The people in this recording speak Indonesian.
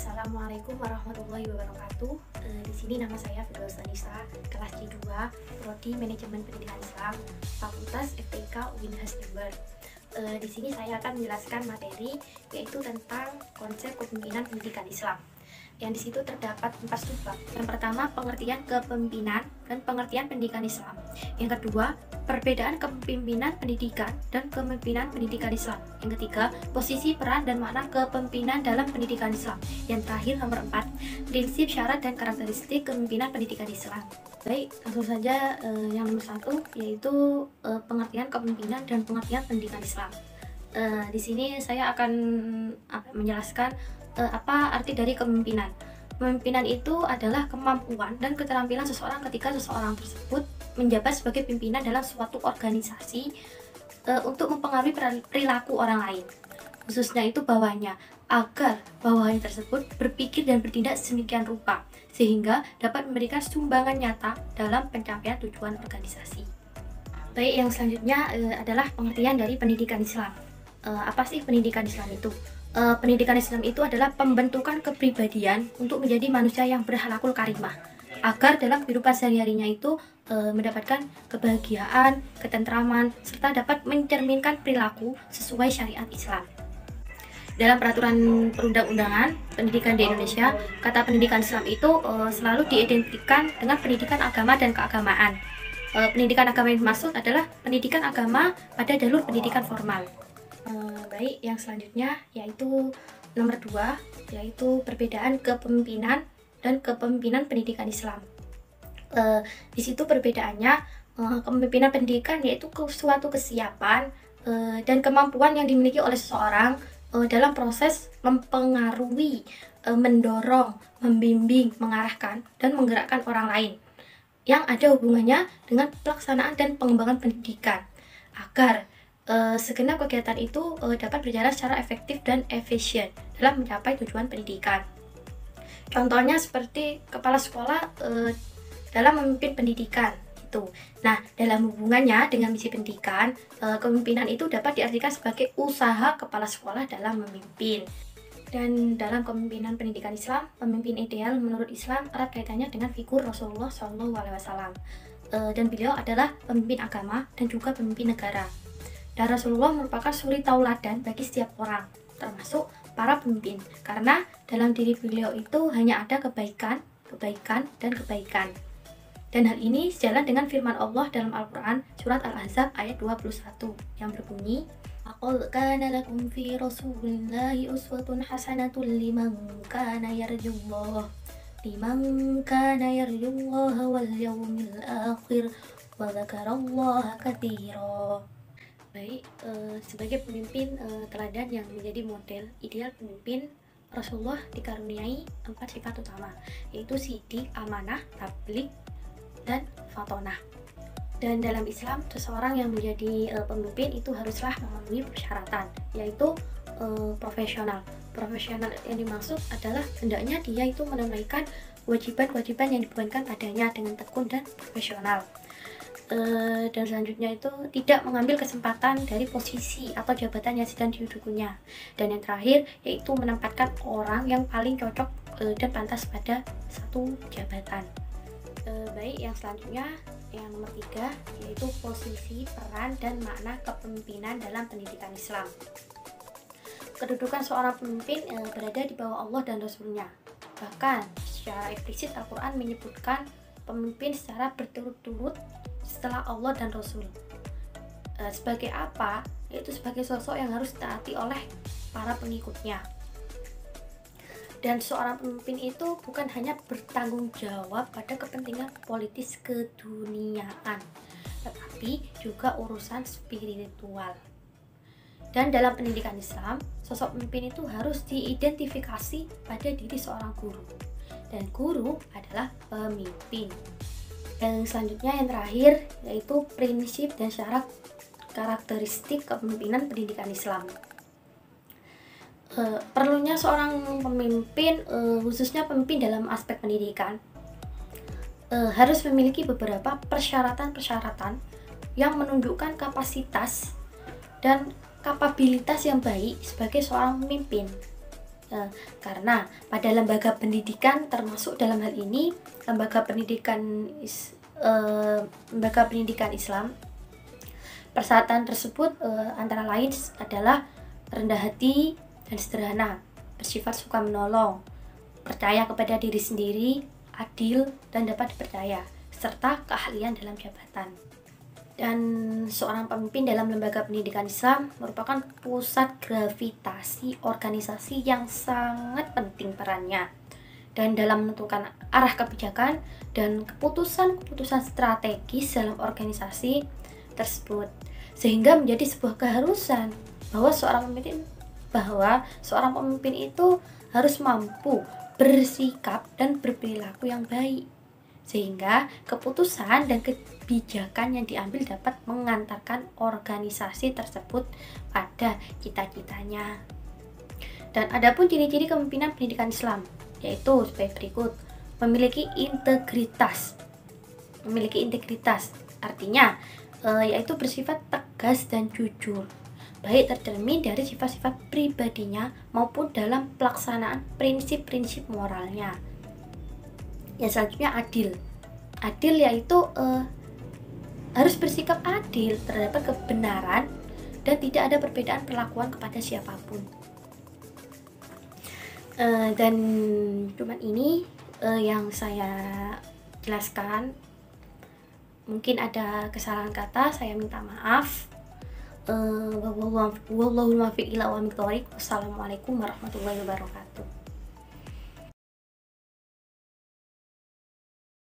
Assalamualaikum warahmatullahi wabarakatuh. Di sini nama saya Firdaus Anissa, kelas C2, Prodi Manajemen Pendidikan Islam, Fakultas FTIK Unhas Jember. Di sini saya akan menjelaskan materi yaitu tentang konsep kepemimpinan pendidikan Islam. Yang di situ terdapat 4 subbab. Yang pertama, pengertian kepemimpinan dan pengertian pendidikan Islam. Yang kedua, perbedaan kepemimpinan pendidikan dan kepemimpinan pendidikan Islam. Yang ketiga, posisi peran dan makna kepemimpinan dalam pendidikan Islam. Yang terakhir, nomor 4, prinsip, syarat, dan karakteristik kepemimpinan pendidikan Islam. Baik, langsung saja yang nomor 1 yaitu pengertian kepemimpinan dan pengertian pendidikan Islam. Di sini saya akan menjelaskan apa arti dari kepemimpinan. Kepemimpinan itu adalah kemampuan dan keterampilan seseorang ketika seseorang tersebut menjabat sebagai pimpinan dalam suatu organisasi untuk mempengaruhi perilaku orang lain, khususnya itu bawahannya, agar bawahannya tersebut berpikir dan bertindak sedemikian rupa sehingga dapat memberikan sumbangan nyata dalam pencapaian tujuan organisasi. Baik, yang selanjutnya adalah pengertian dari pendidikan Islam. Apa sih pendidikan Islam itu? Pendidikan Islam itu adalah pembentukan kepribadian untuk menjadi manusia yang berakhlakul karimah, agar dalam kehidupan sehari-harinya itu mendapatkan kebahagiaan, ketentraman, serta dapat mencerminkan perilaku sesuai syariat Islam. Dalam peraturan perundang-undangan pendidikan di Indonesia, kata pendidikan Islam itu selalu diidentikan dengan pendidikan agama dan keagamaan. Pendidikan agama yang dimaksud adalah pendidikan agama pada jalur pendidikan formal. Baik, yang selanjutnya yaitu nomor 2, yaitu perbedaan kepemimpinan dan kepemimpinan pendidikan Islam. Di situ perbedaannya, kepemimpinan pendidikan yaitu suatu kesiapan dan kemampuan yang dimiliki oleh seseorang dalam proses mempengaruhi, mendorong, membimbing, mengarahkan, dan menggerakkan orang lain yang ada hubungannya dengan pelaksanaan dan pengembangan pendidikan agar segenap kegiatan itu dapat berjalan secara efektif dan efisien dalam mencapai tujuan pendidikan. Contohnya seperti kepala sekolah dalam memimpin pendidikan itu. Nah, dalam hubungannya dengan misi pendidikan, kepemimpinan itu dapat diartikan sebagai usaha kepala sekolah dalam memimpin. Dan dalam kepemimpinan pendidikan Islam, pemimpin ideal menurut Islam erat kaitannya dengan figur Rasulullah SAW. Dan beliau adalah pemimpin agama dan juga pemimpin negara. Dan Rasulullah merupakan suri tauladan bagi setiap orang, termasuk para pemimpin, karena dalam diri beliau itu hanya ada kebaikan, dan kebaikan. Dan hal ini sejalan dengan firman Allah dalam Al-Quran surat Al-Ahzab ayat 21 yang berbunyi, "Laqad kana lakum fi Rasulillahi uswatun hasanatun liman kana yarjullaha wal yawmil akhir wa dzakarallaha katsira." Baik, sebagai pemimpin teladan yang menjadi model ideal pemimpin, Rasulullah dikaruniai 4 sifat utama, yaitu sidik, amanah, tabligh, dan fatonah. Dan dalam Islam, seseorang yang menjadi pemimpin itu haruslah memenuhi persyaratan, yaitu profesional. Profesional yang dimaksud adalah hendaknya dia itu menunaikan kewajiban-kewajiban yang dibebankan padanya dengan tekun dan profesional. Dan selanjutnya itu tidak mengambil kesempatan dari posisi atau jabatan yang sedang didudukinya. Dan yang terakhir yaitu menempatkan orang yang paling cocok dan pantas pada satu jabatan. Baik, yang selanjutnya yang nomor 3 yaitu posisi, peran, dan makna kepemimpinan dalam pendidikan Islam. Kedudukan seorang pemimpin berada di bawah Allah dan Rasulnya. Bahkan secara eksplisit Al-Quran menyebutkan pemimpin secara berturut-turut setelah Allah dan Rasul. Sebagai apa? Yaitu sebagai sosok yang harus ditaati oleh para pengikutnya. Dan seorang pemimpin itu bukan hanya bertanggung jawab pada kepentingan politis keduniaan, tetapi juga urusan spiritual. Dan dalam pendidikan Islam, sosok pemimpin itu harus diidentifikasi pada diri seorang guru. Dan guru adalah pemimpin. Dan selanjutnya yang terakhir yaitu prinsip dan syarat karakteristik kepemimpinan pendidikan Islam. Perlunya seorang pemimpin, khususnya pemimpin dalam aspek pendidikan, harus memiliki beberapa persyaratan-persyaratan yang menunjukkan kapasitas dan kapabilitas yang baik sebagai seorang pemimpin. Karena pada lembaga pendidikan, termasuk dalam hal ini lembaga pendidikan Islam, persyaratan tersebut antara lain adalah rendah hati dan sederhana, bersifat suka menolong, percaya kepada diri sendiri, adil dan dapat dipercaya, serta keahlian dalam jabatan. Dan seorang pemimpin dalam lembaga pendidikan Islam merupakan pusat gravitasi organisasi yang sangat penting perannya dan dalam menentukan arah kebijakan dan keputusan-keputusan strategis dalam organisasi tersebut, sehingga menjadi sebuah keharusan bahwa seorang pemimpin itu harus mampu bersikap dan berperilaku yang baik, sehingga keputusan dan kebijakan yang diambil dapat mengantarkan organisasi tersebut pada cita-citanya. Dan adapun ciri-ciri kepemimpinan pendidikan Islam yaitu sebagai berikut: memiliki integritas, artinya yaitu bersifat tegas dan jujur, baik tercermin dari sifat-sifat pribadinya maupun dalam pelaksanaan prinsip-prinsip moralnya. Yang selanjutnya adil yaitu harus bersikap adil terhadap kebenaran dan tidak ada perbedaan perlakuan kepada siapapun. Dan cuman ini yang saya jelaskan. Mungkin ada kesalahan kata, saya minta maaf. Wallahul muwaffiq ila aqwamit thoriq. Wassalamualaikum warahmatullahi wabarakatuh.